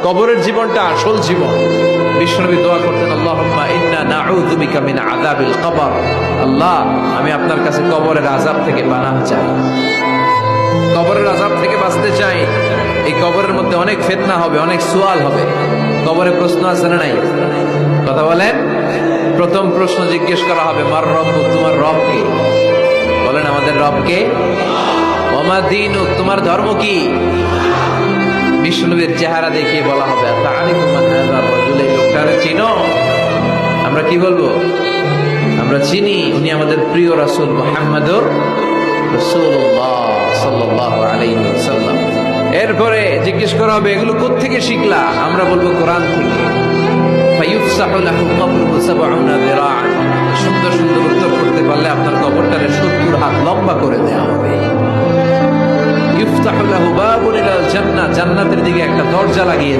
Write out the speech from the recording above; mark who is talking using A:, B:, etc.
A: কবরের জীবনটা আসল জীবন। বিশ্বনবী দোয়া করতেন, আল্লাহুম্মা ইন্না নাউযু বিকা মিন আযাবিল কবর। আল্লাহ, আমি আপনার কাছে কবরের আযাব থেকে পানাহ চাই, কবরের আযাব থেকে বাঁচতে চাই। এই কবরের মধ্যে অনেক ফিতনা হবে, অনেক সুয়াল হবে। কবরে প্রশ্ন আছে না নাই? কথা বলেন। প্রথম প্রশ্ন জিজ্ঞেস করা হবে, মার রব্বুক, তোমার রব কে? বলেন, আমাদের রব কে? ওমা দীনুক, তোমার ধর্ম কি? বিষ্ণুবীর চেহারা দেখিয়ে বলা হবে, তাআরিফু মান হাযা রাজুল, এই লোকটারে চিনো? আমরা কি বলবো? আমরা চিনি, উনি আমাদের প্রিয় রাসূল মুহাম্মদুর রাসূলুল্লাহ সাল্লাল্লাহু আলাইহি ওয়াসাল্লাম। এরপরে জিজ্ঞেস করা হবে, এগুলো কোত্থেকে শিখলা? আমরা বলবো কোরআন থেকে। ফায়ুফসাহু লাহু কবরুহু ৭০ যিরাআন, সুন্দর সুন্দর উত্তর করতে পারলে আপনার কবরটারে ৭০ হাত লম্বা করে দেওয়া হবে। ইফতাহু লাহু বাবুন ইলাল জান্নাহ, জান্নাতের দিকে একটা দরজা লাগিয়ে